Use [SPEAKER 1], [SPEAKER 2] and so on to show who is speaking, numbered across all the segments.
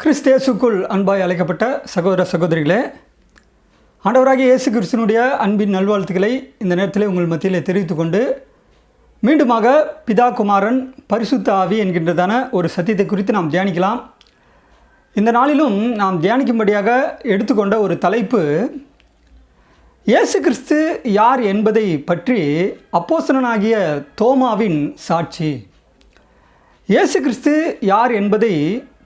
[SPEAKER 1] கிறிஸ்தேசுக்குள் அன்பாய் அழைக்கப்பட்ட சகோதர சகோதரிகளே, ஆண்டவராகிய இயேசு கிறிஸ்துவினுடைய அன்பின் நல்வாழ்த்துக்களை இந்த நேரத்தில் உங்கள் மத்தியில் தெரிவித்துக் கொண்டு மீண்டுமாக பிதா குமாரன் பரிசுத்த ஆவி என்கின்றதான ஒரு சத்தியத்தை குறித்து நாம் தியானிக்கலாம். இந்த நாளிலும் நாம் தியானிக்கும்படியாக எடுத்துக்கொண்ட ஒரு தலைப்பு, இயேசு கிறிஸ்து யார் என்பதை பற்றி அப்போஸ்தலனாகிய தோமாவின் சாட்சி. இயேசு கிறிஸ்து யார் என்பதை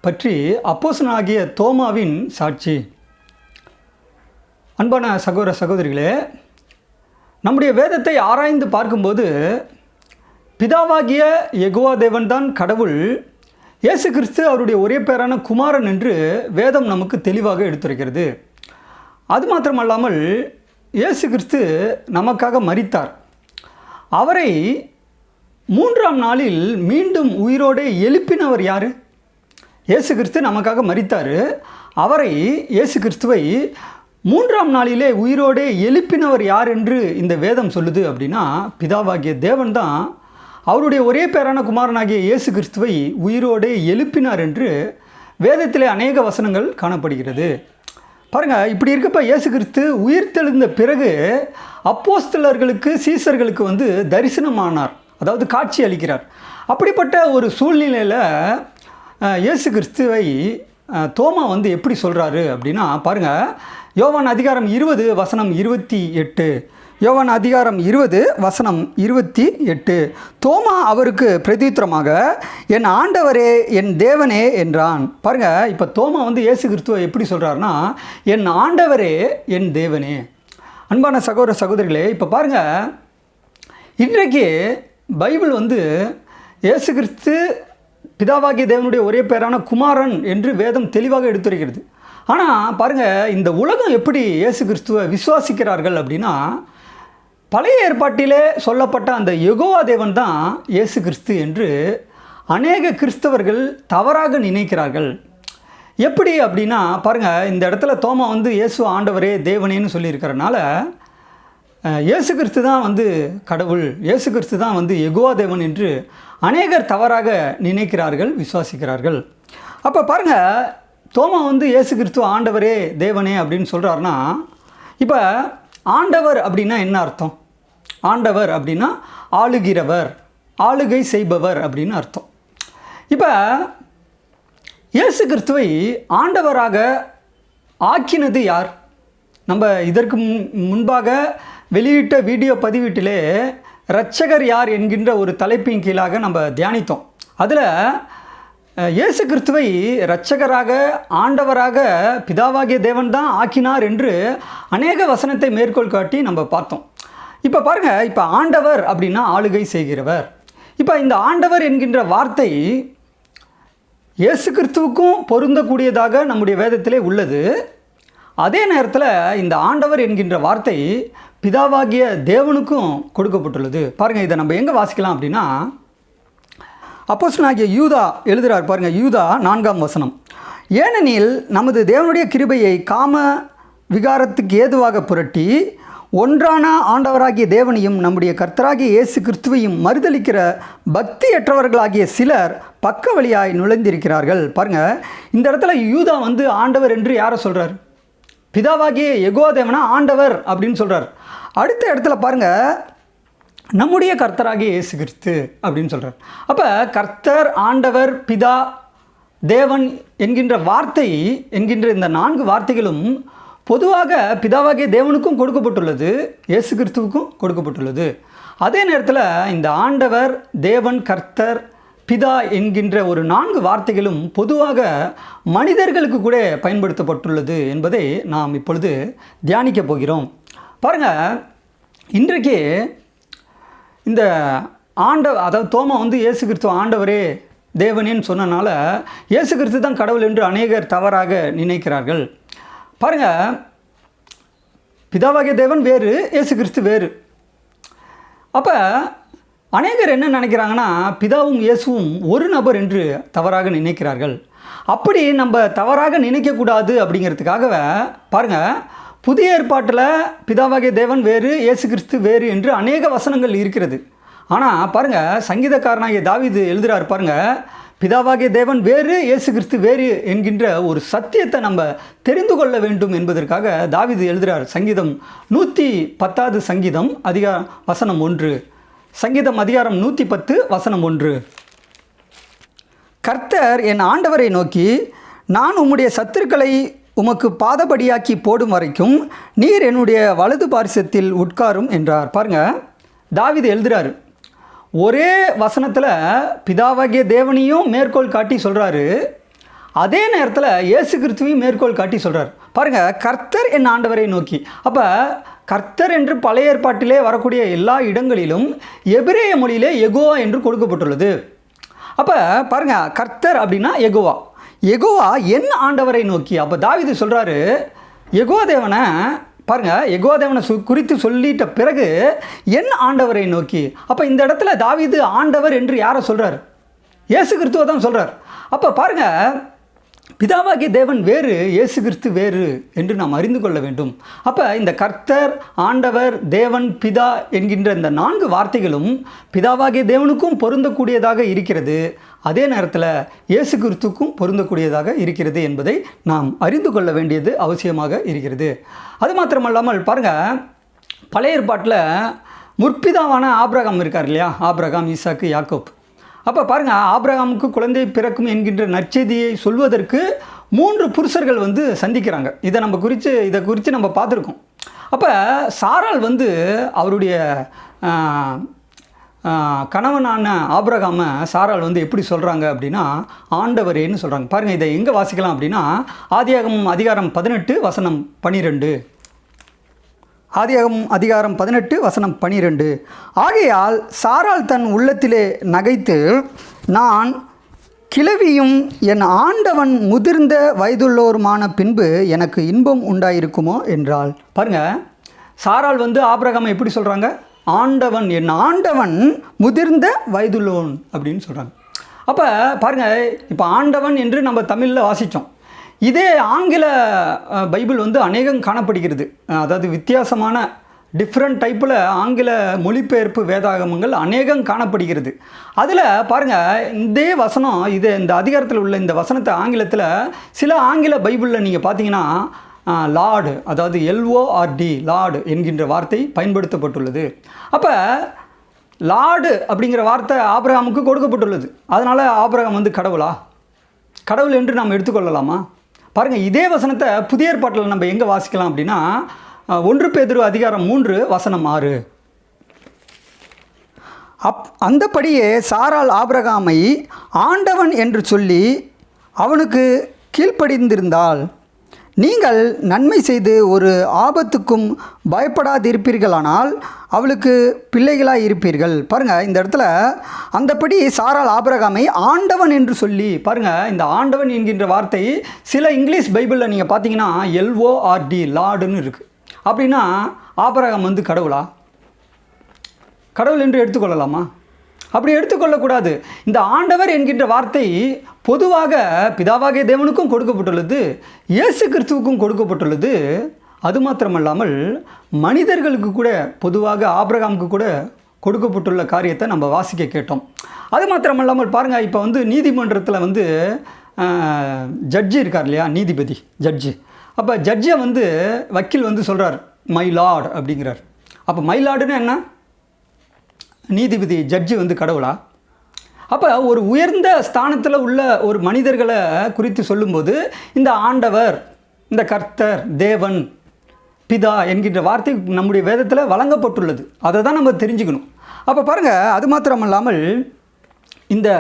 [SPEAKER 1] பற்றி அப்போஸ்தலனாகிய தோமாவின் சாட்சி. அன்பான சகோதர சகோதரிகளே, நம்முடைய வேதத்தை ஆராய்ந்து பார்க்கும்போது பிதாவாகிய யெகோவா தேவன்தான் கடவுள், இயேசு கிறிஸ்து அவருடைய ஒரே பேரான குமாரன் என்று வேதம் நமக்கு தெளிவாக எடுத்துரைக்கிறது. அது மாத்திரமல்லாமல் இயேசு கிறிஸ்து நமக்காக மரித்தார். அவரை 3ஆம் நாளில் மீண்டும் உயிரோடு எழுப்பினவர் யார்? இயேசு கிறிஸ்து நமக்காக மரித்தார். அவரை இயேசு கிறிஸ்துவை 3ஆம் நாளிலே உயிரோடு எழுப்பினவர் யார் என்று இந்த வேதம் சொல்லுது அப்படின்னா, பிதாவாகிய தேவன் தான் அவருடைய ஒரே பேரான குமாரனாகிய இயேசு கிறிஸ்துவை உயிரோடு எழுப்பினார் என்று வேதத்திலே அநேக வசனங்கள் காணப்படுகிறது. பாருங்கள், இப்படி இருக்கப்போ இயேசு கிறிஸ்து உயிர்த்தெழுந்த பிறகு அப்போஸ்தலர்களுக்கு சீசர்களுக்கு தரிசனமானார், அதாவது காட்சி அளிக்கிறார். அப்படிப்பட்ட ஒரு சூழ்நிலையில் இயேசு கிறிஸ்துவை தோமா எப்படி சொல்கிறாரு அப்படின்னா, பாருங்கள், யோவான் அதிகாரம் 20 வசனம் 28. யோவான் அதிகாரம் 20 வசனம் 28. தோமா அவருக்கு பிரதியுத்தரமாக, என் ஆண்டவரே என் தேவனே என்றான். பாருங்கள், இப்போ தோமா இயேசு கிறிஸ்துவை எப்படி சொல்கிறாருன்னா, என் ஆண்டவரே என் தேவனே. அன்பான சகோதர சகோதரிகளே, இப்போ பாருங்கள், இன்றைக்கு பைபிள் இயேசு கிறிஸ்து பிதாவாகிய தேவனுடைய ஒரே பேரான குமாரன் என்று வேதம் தெளிவாக எடுத்துரைக்கிறது. ஆனால் பாருங்கள், இந்த உலகம் எப்படி இயேசு கிறிஸ்துவை விசுவாசிக்கிறார்கள் அப்படின்னா, பழைய ஏற்பாட்டிலே சொல்லப்பட்ட அந்த யெகோவா தேவன் தான் இயேசு கிறிஸ்து என்று அநேக கிறிஸ்தவர்கள் தவறாக நினைக்கிறார்கள். எப்படி அப்படின்னா, பாருங்கள், இந்த இடத்துல தோமா இயேசு ஆண்டவரே தேவனேன்னு சொல்லியிருக்கிறனால இயேசு கிறிஸ்து தான் கடவுள், இயேசு கிறிஸ்து தான் யெகோவா தேவன் என்று அநேகர் தவறாக நினைக்கிறார்கள், விசுவாசிக்கிறார்கள். அப்போ பாருங்கள், தோமா இயேசு கிறிஸ்து ஆண்டவரே தேவனே அப்படின்னு சொல்கிறாருன்னா, இப்போ ஆண்டவர் அப்படின்னா என்ன அர்த்தம்? ஆண்டவர் அப்படின்னா ஆளுகிறவர், ஆளுகை செய்பவர் அப்படின்னு அர்த்தம். இப்போ இயேசு கிறிஸ்துவை ஆண்டவராக ஆக்கினது யார்? நம்ம இதற்கு முன்பாக வெளியிட்ட வீடியோ பதிவீட்டிலே இரட்சகர் யார் என்கின்ற ஒரு தலைப்பின் கீழாக நம்ம தியானித்தோம். அதில் இயேசு கிறிஸ்துவை இரட்சகராக ஆண்டவராக பிதாவாகிய தேவன் தான் ஆக்கினார் என்று அநேக வசனத்தை மேற்கோள் காட்டி நம்ம பார்த்தோம். இப்போ பாருங்கள், இப்போ ஆண்டவர் அப்படின்னா ஆளுகை செய்கிறவர். இப்போ இந்த ஆண்டவர் என்கின்ற வார்த்தை இயேசு கிறிஸ்துவுக்கும் பொருந்தக்கூடியதாக நம்முடைய வேதத்திலே உள்ளது. அதே நேரத்தில் இந்த ஆண்டவர் என்கின்ற வார்த்தை பிதாவாகிய தேவனுக்கும் கொடுக்கப்பட்டுள்ளது. பாருங்கள், இதை நம்ம எங்கே வாசிக்கலாம் அப்படின்னா, அப்போஸ்தலனாகிய யூதா எழுதுகிறார். பாருங்கள், யூதா 4ஆம் வசனம். ஏனெனில் நமது தேவனுடைய கிருபையை காம விகாரத்துக்கு ஏதுவாக புரட்டி ஒன்றான ஆண்டவராகிய தேவனையும் நம்முடைய கர்த்தராகிய இயேசு கிறிஸ்துவையும் மறுதலிக்கிற பக்தியற்றவர்களாகிய சிலர் பக்க வழியாய் நுழைந்திருக்கிறார்கள். பாருங்கள், இந்த இடத்துல யூதா ஆண்டவர் என்று யாரை சொல்கிறார்? பிதாவாகிய யெகோவா தேவனா ஆண்டவர் அப்படின்னு சொல்கிறார். அடுத்த இடத்துல பாருங்கள், நம்முடைய கர்த்தராகிய இயேசு கிறிஸ்து அப்படின்னு சொல்கிறார். அப்போ கர்த்தர், ஆண்டவர், பிதா, தேவன் என்கின்ற வார்த்தை என்கின்ற இந்த 4 வார்த்தைகளும் பொதுவாக பிதாவாகிய தேவனுக்கும் கொடுக்கப்பட்டுள்ளது, இயேசு கிறிஸ்துவுக்கும் கொடுக்கப்பட்டுள்ளது. அதே நேரத்தில் இந்த ஆண்டவர், தேவன், கர்த்தர், பிதா என்கின்ற ஒரு 4 வார்த்தைகளும் பொதுவாக மனிதர்களுக்கு கூட பயன்படுத்தப்பட்டுள்ளது என்பதை நாம் இப்பொழுது தியானிக்க போகிறோம். பாருங்கள், இன்றைக்கு இந்த அதாவது தோமா இயேசு கிறிஸ்து ஆண்டவரே தேவனேன்னு சொன்னனால இயேசு கிறிஸ்து தான் கடவுள் என்று அநேகர் தவறாக நினைக்கிறார்கள். பாருங்கள், பிதாவாகிய தேவன் வேறு, இயேசு கிறிஸ்து வேறு. அப்போ அநேகர் என்ன நினைக்கிறாங்கன்னா, பிதாவும் இயேசுவும் ஒரு நபர் என்று தவறாக நினைக்கிறார்கள். அப்படி நம்ம தவறாக நினைக்கக்கூடாது அப்படிங்கிறதுக்காக பாருங்கள், புதிய ஏற்பாட்டில் பிதாவாகிய தேவன் வேறு, இயேசு கிறிஸ்து வேறு என்று அநேக வசனங்கள் இருக்கிறது. ஆனால் பாருங்கள், சங்கீதக்காரனாகிய தாவீது எழுதுகிறார். பாருங்கள், பிதாவாகிய தேவன் வேறு, இயேசு கிறிஸ்து வேறு என்கின்ற ஒரு சத்தியத்தை நம்ம தெரிந்து கொள்ள வேண்டும் என்பதற்காக தாவீது எழுதுகிறார். சங்கீதம் 110 சங்கீதம் வசனம் 1. சங்கீதம் அதிகாரம் 110 வசனம் 1. கர்த்தர் என் ஆண்டவரை நோக்கி, நான் உம்முடைய சத்துருக்களை உமக்கு பாதபடியாக்கி போடும் வரைக்கும் நீர் என்னுடைய வலது பார்சத்தில் உட்காரும் என்றார். பாருங்கள், தாவீது எழுதுகிறார். ஒரே வசனத்தில் பிதாவாகிய தேவனையும் மேற்கோள் காட்டி சொல்கிறாரு, அதே நேரத்தில் இயேசு கிறிஸ்துவையும் மேற்கோள் காட்டி சொல்கிறார். பாருங்கள், கர்த்தர் என் ஆண்டவரை நோக்கி. அப்போ கர்த்தர் என்று பழைய ஏற்பாட்டிலே வரக்கூடிய எல்லா இடங்களிலும் எபிரேய மொழியிலே யெகோவா என்று கொடுக்கப்பட்டுள்ளது. அப்போ பாருங்கள், கர்த்தர் அப்படின்னா யெகோவா, யெகோவா என் ஆண்டவரை நோக்கி. அப்போ தாவீது சொல்கிறாரு, யெகோவா தேவனை பாருங்கள், யெகோவா தேவனை குறித்து சொல்லிட்ட பிறகு என் ஆண்டவரை நோக்கி. அப்போ இந்த இடத்துல தாவீது ஆண்டவர் என்று யாரை சொல்கிறார்? இயேசு கிறிஸ்துவை தான் சொல்கிறார். அப்போ பாருங்கள், பிதாவாகிய தேவன் வேறு, இயேசு கிறிஸ்து வேறு என்று நாம் அறிந்து கொள்ள வேண்டும். அப்போ இந்த கர்த்தர், ஆண்டவர், தேவன், பிதா என்கின்ற இந்த 4 வார்த்தைகளும் பிதாவாகிய தேவனுக்கும் பொருந்தக்கூடியதாக இருக்கிறது, அதே நேரத்தில் இயேசு கிறிஸ்துக்கும் பொருந்தக்கூடியதாக இருக்கிறது என்பதை நாம் அறிந்து கொள்ள வேண்டியது அவசியமாக இருக்கிறது. அது மாத்திரமல்லாமல் பாருங்கள், பழைய ஏற்பாட்டில் முற்பிதாவான ஆபிரகாம் இருக்கார் இல்லையா, ஆபிரகாம், ஈசாக்கு, யாக்கோப். அப்போ பாருங்கள், ஆபிரகாமுக்கு குழந்தை பிறக்கும் என்கின்ற நற்செய்தியை சொல்வதற்கு 3 புருஷர்கள் சந்திக்கிறாங்க. இதை குறித்து நம்ம பார்த்துருக்கோம். அப்போ சாராள் அவருடைய கணவனான ஆபிரகாமை சாராள் எப்படி சொல்கிறாங்க அப்படின்னா ஆண்டவரேன்னு சொல்கிறாங்க. பாருங்கள், இதை எங்கே வாசிக்கலாம் அப்படின்னா ஆதியாகமம் அதிகாரம் 18 வசனம் 12. ஆதியாகமம் அதிகாரம் 18 வசனம் 12. ஆகையால் சாராள் தன் உள்ளத்திலே நகைத்து, நான் கிழவியும் என் ஆண்டவன் முதிர்ந்த வயதுள்ளோருமான பின்பு எனக்கு இன்பம் உண்டாயிருக்குமோ என்றாள். பாருங்கள், சாராள் ஆபிரகாமை எப்படி சொல்கிறாங்க? ஆண்டவன், என் ஆண்டவன் முதிர்ந்த வயதுள்ளோன் அப்படின்னு சொல்கிறாங்க. அப்போ பாருங்கள், இப்போ ஆண்டவன் என்று நம்ம தமிழில் வாசித்தோம். இதே ஆங்கில பைபிள் அநேகம் காணப்படுகிறது. அதாவது வித்தியாசமான டிஃப்ரெண்ட் டைப்பில் ஆங்கில மொழிபெயர்ப்பு வேதாகமங்கள் அநேகம் காணப்படுகிறது. அதில் பாருங்கள், இதே வசனம், இந்த அதிகாரத்தில் உள்ள இந்த வசனத்தை ஆங்கிலத்தில் சில ஆங்கில பைபிளில் நீங்கள் பார்த்தீங்கன்னா லார்டு, அதாவது LORD, லார்டு என்கின்ற வார்த்தை பயன்படுத்தப்பட்டுள்ளது. அப்போ லார்டு அப்படிங்கிற வார்த்தை ஆபிரகாமுக்கு கொடுக்கப்பட்டுள்ளது. அதனால் ஆபிரகாம் கடவுளா, கடவுள் என்று நாம் எடுத்துக்கொள்ளலாமா? பாருங்கள், இதே வசனத்தை புதிய ஏற்பாட்டில் நம்ம எங்கே வாசிக்கலாம் அப்படின்னா 1 பேதுரு அதிகாரம் 3 வசனம் 6. அந்தபடியே சாராள் ஆபிரகாமை ஆண்டவன் என்று சொல்லி அவனுக்கு கீழ்ப்படிந்திருந்தால் நீங்கள் நன்மை செய்து ஒரு ஆபத்துக்கும் பயப்படாதிருப்பீர்களானால் அவளுக்கு பிள்ளைகளாக இருப்பீர்கள். பாருங்கள், இந்த இடத்துல அந்தபடி சாராள் ஆபிரகாமை ஆண்டவன் என்று சொல்லி, பாருங்கள், இந்த ஆண்டவன் என்கின்ற வார்த்தை சில இங்கிலீஷ் பைபிளில் நீங்கள் பார்த்தீங்கன்னா LORD, லார்டுன்னு இருக்குது. அப்படின்னா ஆபிரகாம் கடவுளா, கடவுள் என்று எடுத்துக்கொள்ளலாமா? அப்படி எடுத்துக்கொள்ளக்கூடாது. இந்த ஆண்டவர் என்கின்ற வார்த்தை பொதுவாக பிதாவாகிய தேவனுக்கும் கொடுக்கப்பட்டுள்ளது, இயேசு கிறிஸ்துவுக்கும் கொடுக்கப்பட்டுள்ளது. அது மாத்திரமல்லாமல் மனிதர்களுக்கு கூட, பொதுவாக ஆபிரகாமுக்கு கூட கொடுக்கப்பட்டுள்ள காரியத்தை நம்ம வாசிக்க கேட்டோம். அது மாத்திரமல்லாமல் பாருங்கள், இப்போ நீதிமன்றத்தில் ஜட்ஜி இருக்கார் இல்லையா, நீதிபதி, ஜட்ஜி. அப்போ ஜட்ஜை வக்கீல் சொல்கிறார் மை லார்ட் அப்படிங்கிறார். அப்போ மை லார்டுன்னு என்ன? நீதிபதி, ஜட்ஜி கடவுளா? அப்போ ஒரு உயர்ந்த ஸ்தானத்தில் உள்ள ஒரு மனிதர்களை குறித்து சொல்லும்போது இந்த ஆண்டவர், இந்த கர்த்தர், தேவன், பிதா என்கின்ற வார்த்தை நம்முடைய வேதத்தில் வழங்கப்பட்டுள்ளது. அதை தான் நம்ம தெரிஞ்சுக்கணும். அப்போ பாருங்கள், அது மாத்திரமல்லாமல் இந்த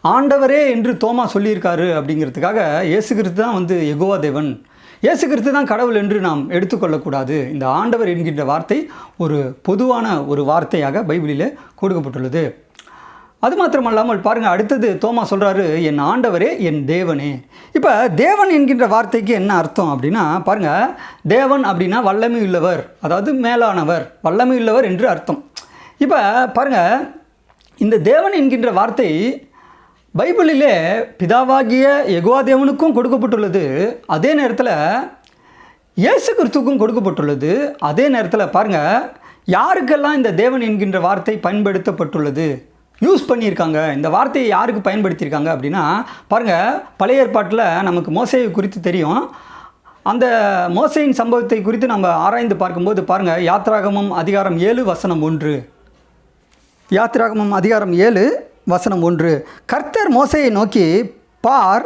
[SPEAKER 1] ஆண்டவரே என்று தோமா சொல்லியிருக்காரு அப்படிங்கிறதுக்காக இயேசு கிறிஸ்து தான் யெகோவா தேவன், இயேசு கிறிஸ்து தான் கடவுள் என்று நாம் எடுத்துக்கொள்ளக்கூடாது. இந்த ஆண்டவர் என்கின்ற வார்த்தை ஒரு பொதுவான ஒரு வார்த்தையாக பைபிளில் கொடுக்கப்பட்டுள்ளது. அது மாத்திரமல்லாமல் பாருங்கள், அடுத்தது தோமா சொல்கிறாரு, என் ஆண்டவரே, என் தேவனே. இப்போ தேவன் என்கின்ற வார்த்தைக்கு என்ன அர்த்தம் அப்படின்னா, பாருங்கள், தேவன் அப்படின்னா வல்லமை உள்ளவர், அதாவது மேலானவர், வல்லமை உள்ளவர் என்று அர்த்தம். இப்போ பாருங்கள், இந்த தேவன் என்கின்ற வார்த்தை பைபிளிலே பிதாவாகிய யெகோவா தேவனுக்கும் கொடுக்கப்பட்டுள்ளது, அதே நேரத்தில் இயேசு கிறிஸ்துவுக்கும் கொடுக்கப்பட்டுள்ளது. அதே நேரத்தில் பாருங்கள், யாருக்கெல்லாம் இந்த தேவன் என்கின்ற வார்த்தை பயன்படுத்தப்பட்டுள்ளது யூஸ் பண்ணியிருக்காங்க. இந்த வார்த்தையை யாருக்கு பயன்படுத்தியிருக்காங்க அப்படின்னா, பாருங்கள், பழைய ஏற்பாட்டில் நமக்கு மோசேயை குறித்து தெரியும். அந்த மோசேயின் சம்பவத்தை குறித்து நம்ம ஆராய்ந்து பார்க்கும்போது பாருங்கள், யாத்திராகமம் அதிகாரம் 7 வசனம் 1. யாத்திராகமம் அதிகாரம் 7 வசனம் 1. கர்த்தர் மோசேயை நோக்கி, பார்,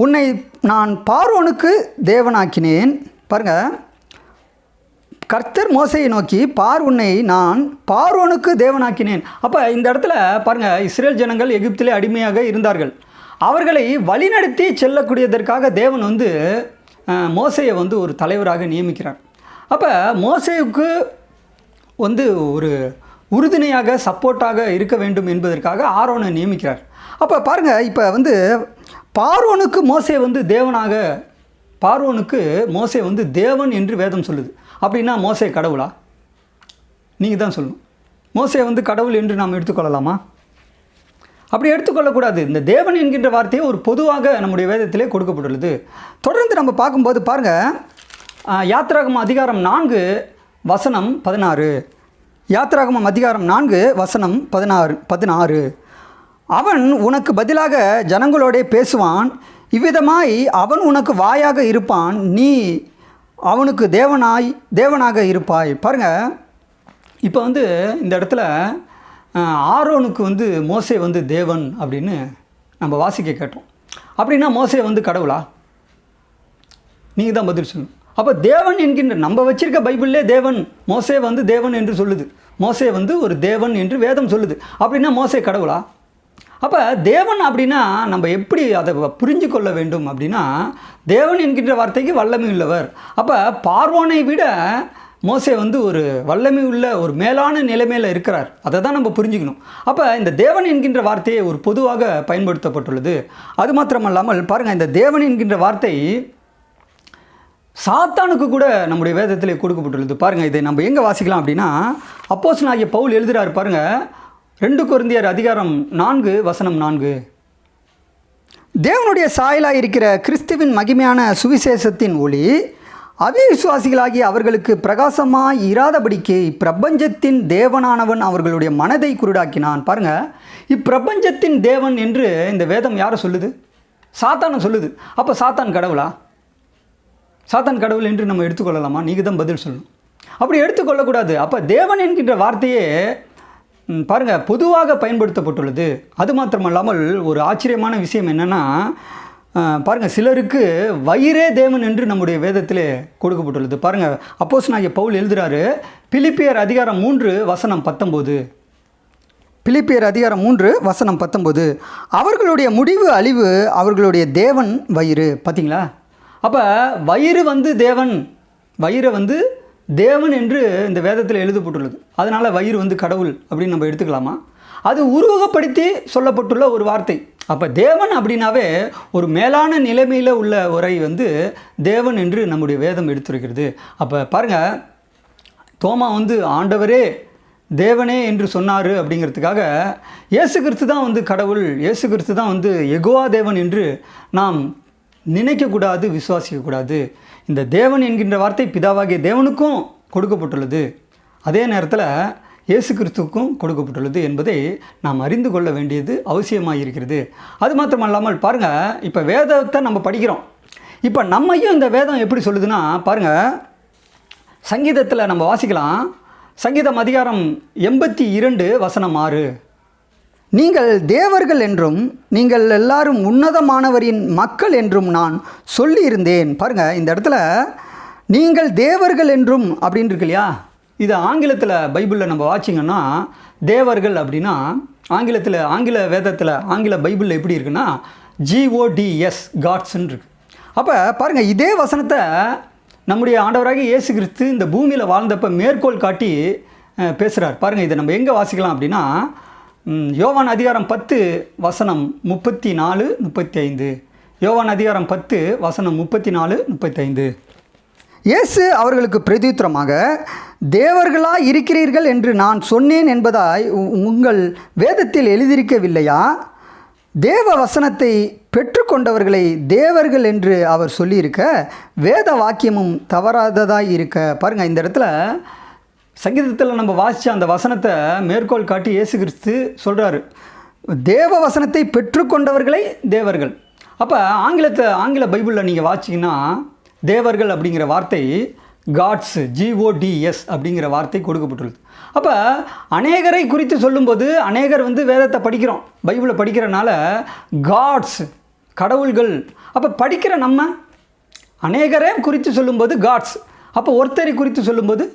[SPEAKER 1] உன்னை நான் பார்வோனுக்கு தேவனாக்கினேன். பாருங்கள், கர்த்தர் மோசேயை நோக்கி, பார், உன்னை நான் பார்வோனுக்கு தேவனாக்கினேன். அப்போ இந்த இடத்துல பாருங்கள், இஸ்ரேல் ஜனங்கள் எகிப்திலே அடிமையாக இருந்தார்கள். அவர்களை வழிநடத்தி செல்லக்கூடியதற்காக தேவன் வந்து மோசேயை வந்து ஒரு தலைவராக நியமிக்கிறார். அப்போ மோசேவுக்கு வந்து ஒரு உறுதுணையாக சப்போர்ட்டாக இருக்க வேண்டும் என்பதற்காக ஆரோனை நியமிக்கிறார். அப்போ பாருங்கள், இப்போ வந்து பார்வோனுக்கு மோசே வந்து தேவனாக, பார்வோனுக்கு மோசே வந்து தேவன் என்று வேதம் சொல்லுது. அப்படின்னா மோசே கடவுளா? நீங்கள் தான் சொல்லணும். மோசே வந்து கடவுள் என்று நாம் எடுத்துக்கொள்ளலாமா? அப்படி எடுத்துக்கொள்ளக்கூடாது. இந்த தேவன் என்கின்ற வார்த்தையை ஒரு பொதுவாக நம்முடைய வேதத்திலே கொடுக்கப்பட்டுள்ளது. தொடர்ந்து நம்ம பார்க்கும்போது பாருங்கள், யாத்திராகமம் அதிகாரம் 4 வசனம் 16. யாத்திராகமம் அதிகாரம் 4 வசனம் 16. அவன் உனக்கு பதிலாக ஜனங்களோடே பேசுவான், இவ்விதமாய் அவன் உனக்கு வாயாக இருப்பான், நீ அவனுக்கு தேவனாக இருப்பாய். பாருங்கள், இப்போ வந்து இந்த இடத்துல ஆரோனுக்கு வந்து மோசே வந்து தேவன் அப்படின்னு நம்ம வாசிக்க கேட்டோம். அப்படின்னா மோசே வந்து கடவுளா? நீங்கள் தான் பதில் சொல்லணும். அப்போ தேவன் என்கின்ற நம்ம வச்சிருக்க பைபிள்லே தேவன், மோசே வந்து தேவன் என்று சொல்லுது. மோசே வந்து ஒரு தேவன் என்று வேதம் சொல்லுது. அப்படின்னா மோசே கடவுளா? அப்போ தேவன் அப்படின்னா நம்ம எப்படி அதை புரிஞ்சு கொள்ள வேண்டும் அப்படின்னா, தேவன் என்கின்ற வார்த்தைக்கு வல்லமை உள்ளவர். அப்போ பார்வோனை விட மோசே வந்து ஒரு வல்லமை உள்ள ஒரு மேலான நிலைமையில் இருக்கிறார். அதை தான் நம்ம புரிஞ்சுக்கணும். அப்போ இந்த தேவன் என்கின்ற வார்த்தையை ஒரு பொதுவாக பயன்படுத்தப்பட்டுள்ளது. அது மாத்திரமல்லாமல் பாருங்கள், இந்த தேவன் என்கின்ற வார்த்தை சாத்தானுக்கு கூட நம்முடைய வேதத்தில் கொடுக்கப்பட்டுள்ளது. பாருங்கள், இதை நம்ம எங்கே வாசிக்கலாம் அப்படின்னா, அப்போஸ்தலனாகிய பவுல் எழுதுகிறார். பாருங்கள், 2 கொரிந்தியர் அதிகாரம் 4 வசனம் 4. தேவனுடைய சாயலாக இருக்கிற கிறிஸ்துவின் மகிமையான சுவிசேஷத்தின் ஒளி அவிசுவாசிகளாகிய அவர்களுக்கு பிரகாசமாய் இராதபடிக்கு இப்பிரபஞ்சத்தின் தேவனானவன் அவர்களுடைய மனதை குருடாக்கினான். பாருங்கள், இப்பிரபஞ்சத்தின் தேவன் என்று இந்த வேதம் யாரை சொல்லுது? சாத்தானை சொல்லுது. அப்போ சாத்தான் கடவுளா? சாத்தான் கடவுள் என்று நம்ம எடுத்துக்கொள்ளலாமா? நீங்கள் தான் பதில் சொல்லணும். அப்படி எடுத்துக்கொள்ளக்கூடாது. அப்போ தேவன் என்கின்ற வார்த்தையே பாருங்கள் பொதுவாக பயன்படுத்தப்பட்டுள்ளது. அது மாத்திரமல்லாமல் ஒரு ஆச்சரியமான விஷயம் என்னென்னா, பாருங்கள், சிலருக்கு வயிறே தேவன் என்று நம்முடைய வேதத்தில் கொடுக்கப்பட்டுள்ளது. பாருங்கள், அப்போஸ்தலனாகிய பவுல் எழுதுகிறாரு, பிலிப்பியர் அதிகாரம் 3 வசனம் 19. பிலிப்பியர் அதிகாரம் 3 வசனம் 19. அவர்களுடைய முடிவு அழிவு, அவர்களுடைய தேவன் வயிறு. பார்த்தீங்களா? அப்போ வயிறு வந்து தேவன், வயிறை வந்து தேவன் என்று இந்த வேதத்தில் எழுதப்பட்டுள்ளது. அதனால் வயிறு வந்து கடவுள் அப்படின்னு நம்ம எடுத்துக்கலாமா? அது உருவகப்படுத்தி சொல்லப்பட்டுள்ள ஒரு வார்த்தை. அப்போ தேவன் அப்படின்னாவே ஒரு மேலான நிலைமையில் உள்ள ஒரை வந்து தேவன் என்று நம்முடைய வேதம் எடுத்துரைக்கிறது. அப்போ பாருங்கள், தோமா வந்து ஆண்டவரே தேவனே என்று சொன்னார் அப்படிங்கிறதுக்காக இயேசு கிறிஸ்து தான் வந்து கடவுள், இயேசு கிறிஸ்து தான் வந்து யெகோவா தேவன் என்று நாம் நினைக்கக்கூடாது, விசுவாசிக்கக்கூடாது. இந்த தேவன் என்கின்ற வார்த்தை பிதாவாகிய தேவனுக்கும் கொடுக்கப்பட்டுள்ளது, அதே நேரத்தில் இயேசு கிறிஸ்துவுக்கும் கொடுக்கப்பட்டுள்ளது என்பதை நாம் அறிந்து கொள்ள வேண்டியது அவசியமாக இருக்கிறது. அது மாத்திரமல்லாமல் பாருங்கள், இப்போ வேதத்தை நம்ம படிக்கிறோம். இப்போ நம்மையும் இந்த வேதம் எப்படி சொல்லுதுன்னா, பாருங்கள், சங்கீதத்தில் நம்ம வாசிக்கலாம். சங்கீதம் அதிகாரம் 82 வசனம் 6. நீங்கள் தேவர்கள் என்றும் நீங்கள் எல்லாரும் உன்னதமானவரின் மக்கள் என்றும் நான் சொல்லியிருந்தேன். பாருங்கள், இந்த இடத்துல நீங்கள் தேவர்கள் என்றும் அப்படின்னு இருக்கு இல்லையா? இது ஆங்கிலத்தில் பைபிளில் நம்ம வாசிங்கன்னா தேவர்கள் அப்படின்னா ஆங்கிலத்தில், ஆங்கில வேதத்தில், ஆங்கில பைபிளில் எப்படி இருக்குன்னா GODS, காட்ஸ்ன்னு இருக்கு. அப்போ பாருங்கள், இதே வசனத்தை நம்முடைய ஆண்டவராகிய இயேசு கிறிஸ்து இந்த பூமியில் வாழ்ந்தப்போ மேற்கோள் காட்டி பேசுகிறார். பாருங்கள், இதை நம்ம எங்கே வாசிக்கலாம் அப்படின்னா யோவான் அதிகாரம் 10 வசனம் 34, 35. யோவான் அதிகாரம் 10 வசனம் 34, 35. இயேசு அவர்களுக்கு பிரதியுத்தரமாக, தேவர்களாக இருக்கிறீர்கள் என்று நான் சொன்னேன் என்பதாய் உங்கள் வேதத்தில் எழுதியிருக்கவில்லையா? தேவ வசனத்தை பெற்றுக்கொண்டவர்களை தேவர்கள் என்று அவர் சொல்லியிருக்க வேத வாக்கியமும் தவறாததாய் இருக்க. பாருங்கள், இந்த இடத்துல சங்கீதத்தில் நம்ம வாசித்த அந்த வசனத்தை மேற்கோள் காட்டி இயேசு கிறிஸ்து சொல்கிறாரு, தேவ வசனத்தை பெற்றுக்கொண்டவர்களை தேவர்கள். அப்போ ஆங்கில பைபிளில் நீங்கள் வாசிங்கன்னா தேவர்கள் அப்படிங்கிற வார்த்தை காட்ஸ், GODS அப்படிங்கிற வார்த்தை கொடுக்கப்பட்டுள்ளது. அப்போ அநேகரை குறித்து சொல்லும்போது, அநேகர் வேதத்தை படிக்கிறோம், பைபிளை படிக்கிறனால காட்ஸ் கடவுள்கள். அப்போ படிக்கிற நம்ம அநேகரை குறித்து சொல்லும்போது காட்ஸ், அப்போ ஒருத்தரை குறித்து சொல்லும்போது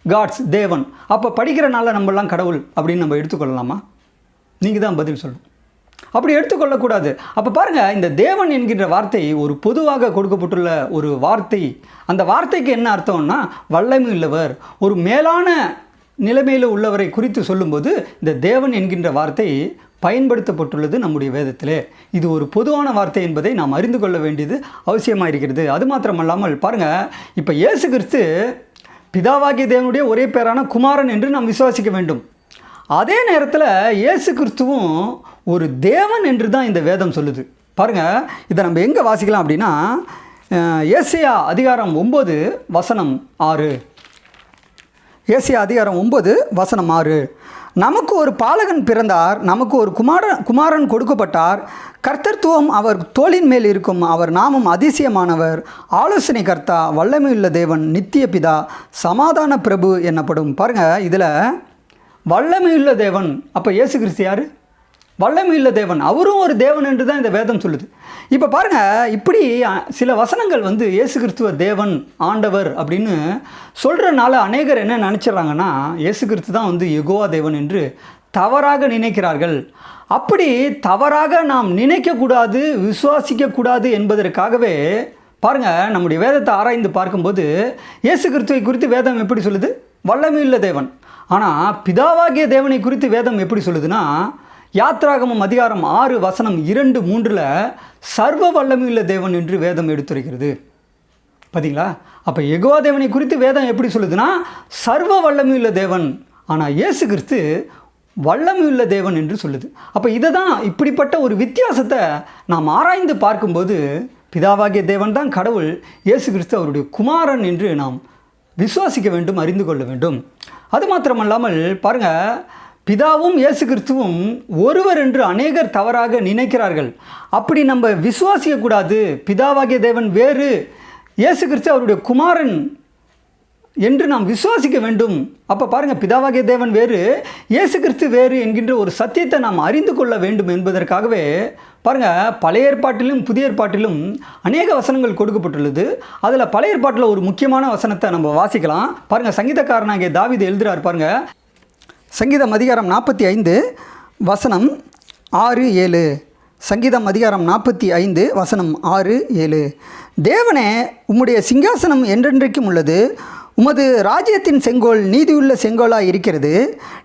[SPEAKER 1] காட்ஸ் தேவன். அப்போ படிக்கிறனால நம்மளாம் கடவுள் அப்படின்னு நம்ம எடுத்துக்கொள்ளலாமா? நீங்கள் தான் பதில் சொல்லணும். அப்படி எடுத்துக்கொள்ளக்கூடாது. அப்போ பாருங்கள், இந்த தேவன் என்கின்ற வார்த்தை ஒரு பொதுவாக கொடுக்கப்பட்டுள்ள ஒரு வார்த்தை. அந்த வார்த்தைக்கு என்ன அர்த்தம்னா வல்லமை உள்ளவர், ஒரு மேலான நிலைமையில் உள்ளவரை குறித்து சொல்லும்போது இந்த தேவன் என்கின்ற வார்த்தை பயன்படுத்தப்பட்டுள்ளது நம்முடைய வேதத்திலே. இது ஒரு பொதுவான வார்த்தை என்பதை நாம் அறிந்து கொள்ள வேண்டியது அவசியமாக இருக்கிறது. அது மாத்திரமல்லாமல் பாருங்கள், இப்போ இயேசு கிறிஸ்து பிதாவாகிய தேவனுடைய ஒரே பேரான குமாரன் என்று நாம் விசுவாசிக்க வேண்டும். அதே நேரத்தில் இயேசு கிறிஸ்துவும் ஒரு தேவன் என்று தான் இந்த வேதம் சொல்லுது. பாருங்கள், இதை நம்ம எங்கே வாசிக்கலாம் அப்படின்னா ஏசாயா அதிகாரம் 9 வசனம் 6. ஏசாயா அதிகாரம் 9 வசனம் 6. நமக்கு ஒரு பாலகன் பிறந்தார், நமக்கு ஒரு குமாரன் கொடுக்கப்பட்டார், கர்த்தத்துவம் அவர் தோளின் மேல் இருக்கும், அவர் நாமம் அதிசயமானவர், ஆலோசனை கர்த்தா, வல்லமையுள்ள தேவன், நித்திய பிதா, சமாதான பிரபு என்னப்படும். பாருங்கள், இதில் வல்லமையுள்ள தேவன். அப்போ இயேசு கிறிஸ்து யார்? வல்லமையுள்ள தேவன். அவரும் ஒரு தேவன் என்று தான் இந்த வேதம் சொல்லுது. இப்போ பாருங்கள், இப்படி சில வசனங்கள் இயேசு கிறிஸ்துவ தேவன், ஆண்டவர் அப்படின்னு சொல்கிறனால அநேகர் என்ன நினச்சிட்றாங்கன்னா இயேசு கிறிஸ்து தான் யெகோவா தேவன் என்று தவறாக நினைக்கிறார்கள். அப்படி தவறாக நாம் நினைக்கக்கூடாது, விசுவாசிக்கக்கூடாது என்பதற்காகவே பாருங்கள், நம்முடைய வேதத்தை ஆராய்ந்து பார்க்கும்போது இயேசு கிறிஸ்துவை குறித்து வேதம் எப்படி சொல்லுது? வல்லமையுள்ள தேவன். ஆனால் பிதாவாகிய தேவனை குறித்து வேதம் எப்படி சொல்லுதுன்னா யாத்ராகமம் அதிகாரம் 6 வசனம் 2, 3 சர்வ வல்லமையுள்ள தேவன் என்று வேதம் எடுத்துரைக்கிறது. பார்த்தீங்களா? அப்போ யெகோவா தேவனை குறித்து வேதம் எப்படி சொல்லுதுன்னா சர்வ வல்லமையுள்ள தேவன். ஆனால் இயேசு கிறிஸ்து வல்லமையுள்ள தேவன் என்று சொல்லுது. அப்போ இதை தான், இப்படிப்பட்ட ஒரு வித்தியாசத்தை நாம் ஆராய்ந்து பார்க்கும்போது பிதாவாகிய தேவன் தான் கடவுள், இயேசு கிறிஸ்து அவருடைய குமாரன் என்று நாம் விசுவாசிக்க வேண்டும், அறிந்து கொள்ள வேண்டும். அது மாத்திரமல்லாமல் பாருங்கள், பிதாவும் இயேசு கிறிஸ்துவும் ஒருவர் என்று அநேகர் தவறாக நினைக்கிறார்கள். அப்படி நம்ம விசுவாசிக்கக்கூடாது. பிதாவாகிய தேவன் வேறு, இயேசு கிறிஸ்து அவருடைய குமாரன் என்று நாம் விசுவாசிக்க வேண்டும். அப்போ பாருங்கள், பிதாவாகிய தேவன் வேறு, இயேசு கிறிஸ்து வேறு என்கின்ற ஒரு சத்தியத்தை நாம் அறிந்து கொள்ள வேண்டும் என்பதற்காகவே பாருங்கள், பழைய ஏற்பாட்டிலும் புதிய ஏற்பாட்டிலும் அநேக வசனங்கள் கொடுக்கப்பட்டுள்ளது. அதில் பழைய ஏற்பாட்டில் ஒரு முக்கியமான வசனத்தை நம்ம வாசிக்கலாம். பாருங்கள், சங்கீதக்காரனாகிய தாவீது எழுதுகிறார். பாருங்கள், சங்கீதம் அதிகாரம் 45 வசனம் 6, 7. சங்கீதம் அதிகாரம் 45 வசனம் 6, 7. தேவனே, உம்முடைய சிங்காசனம் என்றென்றைக்கும் உள்ளது, உமது ராஜ்யத்தின் செங்கோல் நீதியுள்ள செங்கோலாய் இருக்கிறது.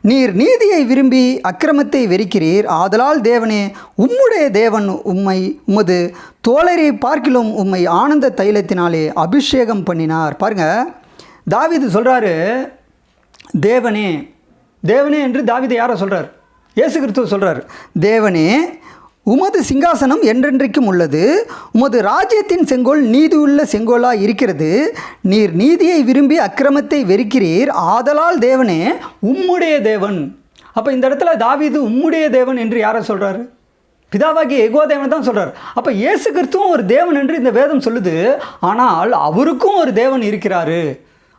[SPEAKER 1] நீர் நீதியை விரும்பி அக்கிரமத்தை வெறுக்கிறீர். ஆதலால் தேவனே, உம்முடைய தேவன் உமது தோழரை பார்க்கிலும் உம்மை ஆனந்த தைலத்தினாலே அபிஷேகம் பண்ணினார். பாருங்கள், தாவீது சொல்கிறாரு தேவனே, தேவனே என்று தாவீது யாரை சொல்கிறார்? இயேசு கிறிஸ்துவ சொல்கிறார். தேவனே, உமது சிங்காசனம் என்றென்றைக்கும் உள்ளது, உமது ராஜ்யத்தின் செங்கோல் நீதியுள்ள செங்கோலாக இருக்கிறது. நீர் நீதியை விரும்பி அக்கிரமத்தை வெறுக்கிறீர். ஆதலால் தேவனே, உம்முடைய தேவன். அப்போ இந்த இடத்துல தாவீது உம்முடைய தேவன் என்று யாரை சொல்கிறாரு? பிதாவாகிய யெகோவா தேவன் தான் சொல்கிறார். அப்போ இயேசு கிறிஸ்துவும் ஒரு தேவன் என்று இந்த வேதம் சொல்லுது. ஆனால் அவருக்கும் ஒரு தேவன் இருக்கிறாரு,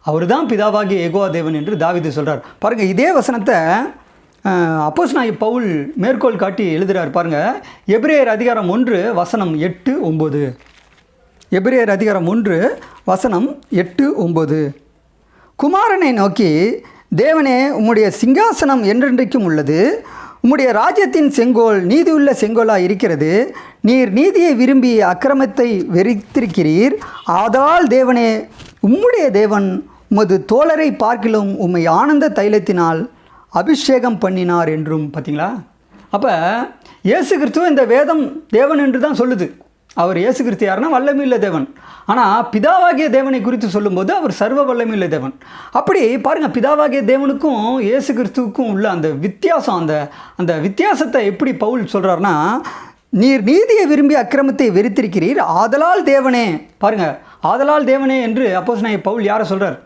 [SPEAKER 1] அவர் தான் பிதாவாகிய யெகோவா தேவன் என்று தாவீது சொல்கிறார். பாருங்கள், இதே வசனத்தை அப்போஸ்தலனாகிய பவுல் மேற்கோள் காட்டி எழுதுகிறார். பாருங்கள், எபிரேயர் அதிகாரம் 1 வசனம் 8, 9. எபிரேயர் அதிகாரம் 1 வசனம் 8, 9. குமாரனை நோக்கி, தேவனே, உம்முடைய சிங்காசனம் என்றென்றைக்கும் உள்ளது, உம்முடைய ராஜ்யத்தின் செங்கோல் நீதியுள்ள செங்கோலாக இருக்கிறது. நீர் நீதியை விரும்பி அக்கிரமத்தை வெறுத்திருக்கிறீர். ஆதலால் தேவனே, உம்முடைய தேவன் உமது தோழரை பார்க்கிலும் உம்மை ஆனந்த தைலத்தினால் அபிஷேகம் பண்ணினார் என்றும். பார்த்தீங்களா? அப்போ இயேசு கிறிஸ்துவ இந்த வேதம் தேவன் என்று தான் சொல்லுது. அவர் இயேசு கிறிஸ்து யாருன்னா வல்லமையுள்ள தேவன். ஆனால் பிதாவாகிய தேவனை குறித்து சொல்லும்போது அவர் சர்வ வல்லமையுள்ள தேவன். அப்படி பாருங்கள், பிதாவாகிய தேவனுக்கும் இயேசு கிறிஸ்துவுக்கும் உள்ள அந்த வித்தியாசம், அந்த வித்தியாசத்தை எப்படி பவுல் சொல்கிறார்னா, நீர் நீதியை விரும்பி அக்கிரமத்தை வெறுத்திருக்கிறீர். ஆதலால் தேவனே, பாருங்கள், ஆதலால் தேவனே என்று அப்போஸ்தலனாகிய பவுல் யாரை சொல்கிறார்?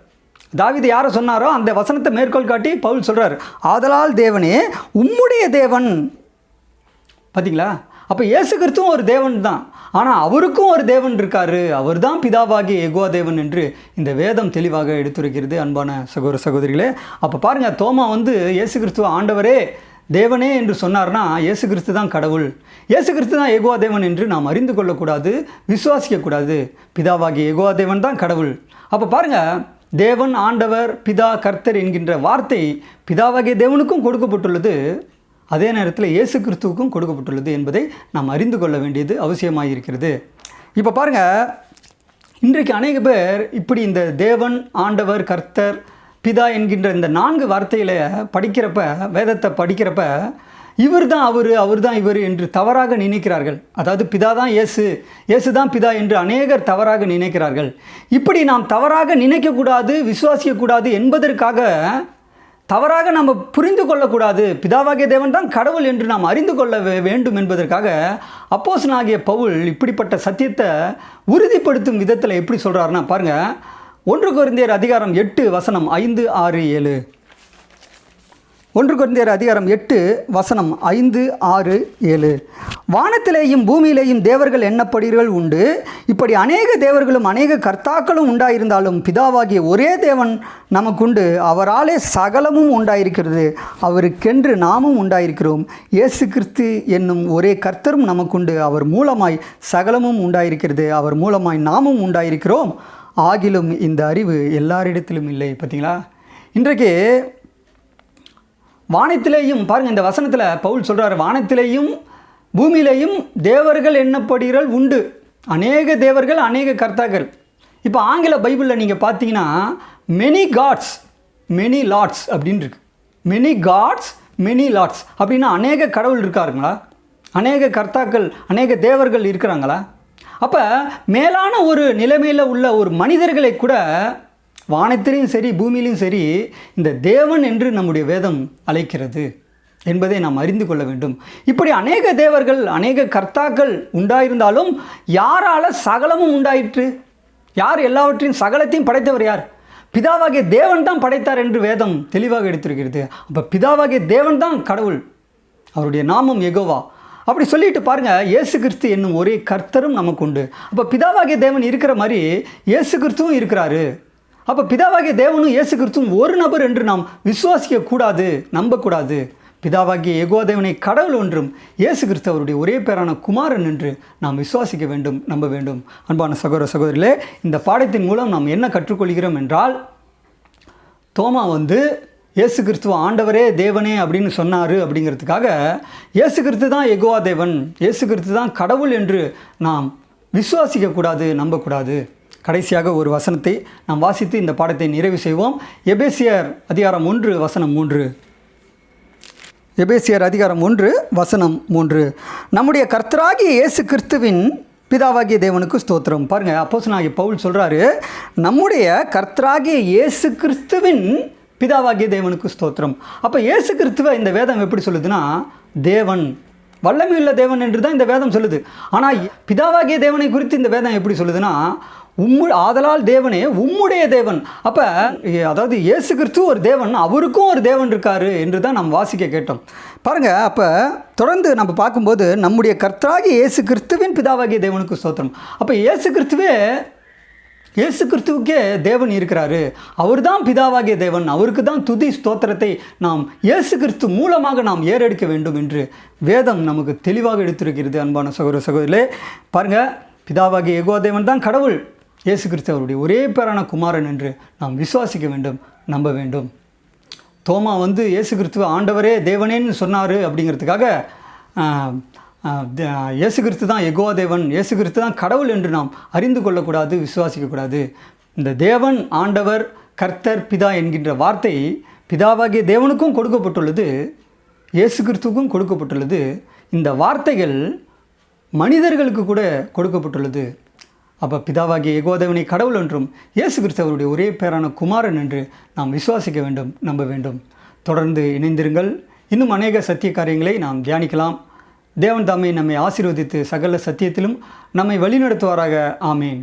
[SPEAKER 1] தாவீது யாரை சொன்னாரோ அந்த வசனத்தை மேற்கோள் காட்டி பவுல் சொல்கிறார், ஆதலால் தேவனே உம்முடைய தேவன். பார்த்தீங்களா? அப்போ இயேசு கிறிஸ்துவும் ஒரு தேவன் தான், ஆனால் அவருக்கும் ஒரு தேவன் இருக்கார், அவர் தான் பிதாவாகிய யெகோவா தேவன் என்று இந்த வேதம் தெளிவாக எடுத்துரைக்கிறது. அன்பான சகோதர சகோதரிகளே, அப்போ பாருங்கள், தோமா வந்து இயேசு கிறிஸ்துவ ஆண்டவரே தேவனே என்று சொன்னார்னா இயேசு கிறிஸ்து தான் கடவுள், இயேசு கிறிஸ்து தான் யெகோவா தேவன் என்று நாம் அறிந்து கொள்ளக்கூடாது, விசுவாசிக்கக்கூடாது. பிதாவாகிய யெகோவா தேவன் தான் கடவுள். அப்போ பாருங்கள், தேவன், ஆண்டவர், பிதா, கர்த்தர் என்கின்ற வார்த்தை பிதாவாகிய தேவனுக்கும் கொடுக்கப்பட்டுள்ளது, அதே நேரத்தில் இயேசு கிறிஸ்துவுக்கும் கொடுக்கப்பட்டுள்ளது என்பதை நாம் அறிந்து கொள்ள வேண்டியது அவசியமாக இருக்கிறது. இப்போ பாருங்கள், இன்றைக்கு அநேக பேர் இப்படி இந்த தேவன், ஆண்டவர், கர்த்தர், பிதா என்கின்ற இந்த 4 வார்த்தையில் படிக்கிறப்ப, வேதத்தை படிக்கிறப்ப இவர் தான் அவர் தான் இவர் என்று தவறாக நினைக்கிறார்கள். அதாவது பிதா தான் இயேசு, இயேசு தான் பிதா என்று அநேகர் தவறாக நினைக்கிறார்கள். இப்படி நாம் தவறாக நினைக்கக்கூடாது, விசுவாசிக்கக்கூடாது என்பதற்காக, தவறாக நம்ம புரிந்து கொள்ளக்கூடாது, பிதாவாகிய தேவன் தான் கடவுள் என்று நாம் அறிந்து கொள்ள வேண்டும் என்பதற்காக அப்போஸ்தலனாகிய பவுல் இப்படிப்பட்ட சத்தியத்தை உறுதிப்படுத்தும் விதத்தில் எப்படி சொல்கிறாருன்னா பாருங்கள், 1 கொரிந்தியர் அதிகாரம் 8 வசனம் 5, 6, 7. 1 கொரிந்தியர் அதிகாரம் 8 வசனம் 5, 6, 7. வானத்திலேயும் பூமியிலேயும் தேவர்கள் எண்ணப்படுகள் உண்டு, இப்படி அநேக தேவர்களும் அநேக கர்த்தாக்களும் உண்டாயிருந்தாலும் பிதாவாகிய ஒரே தேவன் நமக்குண்டு, அவராலே சகலமும் உண்டாயிருக்கிறது, அவருக்கென்று நாமும் உண்டாயிருக்கிறோம். இயேசு கிறிஸ்து என்னும் ஒரே கர்த்தரும் நமக்குண்டு, அவர் மூலமாய் சகலமும் உண்டாயிருக்கிறது, அவர் மூலமாய் நாமும் உண்டாயிருக்கிறோம். ஆகிலும் இந்த அறிவு எல்லாரிடத்திலும் இல்லை. பார்த்தீங்களா? இன்றைக்கு வானத்திலேயும் பாருங்கள், இந்த வசனத்தில் பவுல் சொல்கிறார், வானத்திலேயும் பூமியிலேயும் தேவர்கள் எண்ணப்படுகள் உண்டு, அநேக தேவர்கள், அநேக கர்த்தாக்கள். இப்போ ஆங்கில பைபிளில் நீங்கள் பார்த்தீங்கன்னா மெனி காட்ஸ் மெனி லார்ட்ஸ் அப்படின்னு இருக்கு. மெனி காட்ஸ் மெனி லார்ட்ஸ் அப்படின்னா அநேக கடவுள் இருக்காருங்களா? அநேக கர்த்தாக்கள், அநேக தேவர்கள் இருக்கிறாங்களா? அப்போ மேலான ஒரு நிலைமையில் உள்ள ஒரு மனிதர்களை கூட வானத்திலையும் சரி பூமியிலையும் சரி இந்த தேவன் என்று நம்முடைய வேதம் அழைக்கிறது என்பதை நாம் அறிந்து கொள்ள வேண்டும். இப்படி அநேக தேவர்கள், அநேக கர்த்தாக்கள் உண்டாயிருந்தாலும் யாரால் சகலமும் உண்டாயிற்று? யார் எல்லாவற்றையும் சகலத்தையும் படைத்தவர் யார்? பிதாவாகிய தேவன் தான் படைத்தார் என்று வேதம் தெளிவாக எடுத்திருக்கிறது. அப்போ பிதாவாகிய தேவன் தான் கடவுள், அவருடைய நாமம் யெகோவா. அப்படி சொல்லிட்டு பாருங்கள், இயேசு கிறிஸ்து என்னும் ஒரே கர்த்தரும் நமக்கு உண்டு. அப்போ பிதாவாகிய தேவன் இருக்கிற மாதிரி இயேசு கிறிஸ்துவும் இருக்கிறாரு. அப்போ பிதாவாகிய தேவனும் இயேசு கிறிஸ்துவும் ஒரு நபர் என்று நாம் விசுவாசிக்கக்கூடாது, நம்பக்கூடாது. பிதாவாகிய யெகோவா தேவனை கடவுள் ஒன்றும், இயேசு கிறிஸ்து அவருடைய ஒரே பேரான குமாரன் என்று நாம் விசுவாசிக்க வேண்டும், நம்ப வேண்டும். அன்பான சகோதர சகோதரிகளே, இந்த பாடத்தின் மூலம் நாம் என்ன கற்றுக்கொள்கிறோம் என்றால், தோமா வந்து இயேசு கிறிஸ்துவ ஆண்டவரே தேவனே அப்படின்னு சொன்னார் அப்படிங்கிறதுக்காக இயேசு கிறிஸ்து தான் யெகோவா தேவன், இயேசு கிறிஸ்து தான் கடவுள் என்று நாம் விசுவாசிக்கக்கூடாது, நம்பக்கூடாது. கடைசியாக ஒரு வசனத்தை நாம் வாசித்து இந்த பாடத்தை நிறைவு செய்வோம். எபேசியர் அதிகாரம் 1 வசனம் 3. எபேசியர் அதிகாரம் 1 வசனம் 3. நம்முடைய கர்த்தராகிய இயேசு கிறிஸ்துவின் பிதாவாகிய தேவனுக்கு ஸ்தோத்திரம். பாருங்கள், அப்போஸ்தலனாகிய பவுல் சொல்கிறாரு, நம்முடைய கர்த்தராகிய இயேசு கிறிஸ்துவின் பிதாவாகிய தேவனுக்கு ஸ்தோத்திரம். அப்போ இயேசு கிறிஸ்துவை இந்த வேதம் எப்படி சொல்லுதுன்னா தேவன், வல்லமையுள்ள தேவன் என்று தான் இந்த வேதம் சொல்லுது. ஆனால் பிதாவாகிய தேவனை குறித்து இந்த வேதம் எப்படி சொல்லுதுன்னா ஆதலால் தேவனே உம்முடைய தேவன். அப்போ அதாவது இயேசு கிறிஸ்து ஒரு தேவன், அவருக்கும் ஒரு தேவன் இருக்காரு என்று தான் நாம் வாசிக்க கேட்டோம். பாருங்கள், அப்போ தொடர்ந்து நம்ம பார்க்கும்போது நம்முடைய கர்த்தராகிய இயேசு கிறிஸ்துவின் பிதாவாகிய தேவனுக்கு ஸ்தோத்திரம். அப்போ இயேசு கிறிஸ்துவுக்கே தேவன் இருக்கிறாரு, அவர் தான் பிதாவாகிய தேவன், அவருக்கு தான் துதி ஸ்தோத்திரத்தை நாம் இயேசு கிறிஸ்து மூலமாக நாம் ஏறெடுக்க வேண்டும் என்று வேதம் நமக்கு தெளிவாக எடுத்திருக்கிறது. அன்பான சகோதர சகோதரிகளே, பாருங்கள், பிதாவாகிய யெகோவா தேவன் தான் கடவுள், இயேசு கிறிஸ்து அவருடைய ஒரே பேரான குமாரன் என்று நாம் விசுவாசிக்க வேண்டும், நம்ப வேண்டும். தோமா வந்து இயேசு கிறிஸ்துவ ஆண்டவரே தேவனேன்னு சொன்னார் அப்படிங்கிறதுக்காக இயேசு கிறிஸ்து தான் யெகோவா தேவன், இயேசு கிறிஸ்து தான் கடவுள் என்று நாம் அறிந்து கொள்ளக்கூடாது, விசுவாசிக்கக்கூடாது. இந்த தேவன், ஆண்டவர், கர்த்தர், பிதா என்கின்ற வார்த்தை பிதாவாகிய தேவனுக்கும் கொடுக்கப்பட்டுள்ளது, இயேசு கிறிஸ்துவுக்கும் கொடுக்கப்பட்டுள்ளது. இந்த வார்த்தைகள் மனிதர்களுக்கு கூட கொடுக்கப்பட்டுள்ளது. அப்போ பிதாவாகிய யெகோவா தேவனை கடவுள் என்றும் இயேசு கிறிஸ்து அவருடைய ஒரே பேரான குமாரன் என்று நாம் விசுவாசிக்க வேண்டும், நம்ப வேண்டும். தொடர்ந்து இணைந்திருங்கள். இன்னும் அநேக சத்திய காரியங்களை நாம் தியானிக்கலாம். தேவன் தாமே நம்மை ஆசீர்வதித்து சகல சத்தியத்திலும் நம்மை வழிநடத்துவாராக. ஆமேன்.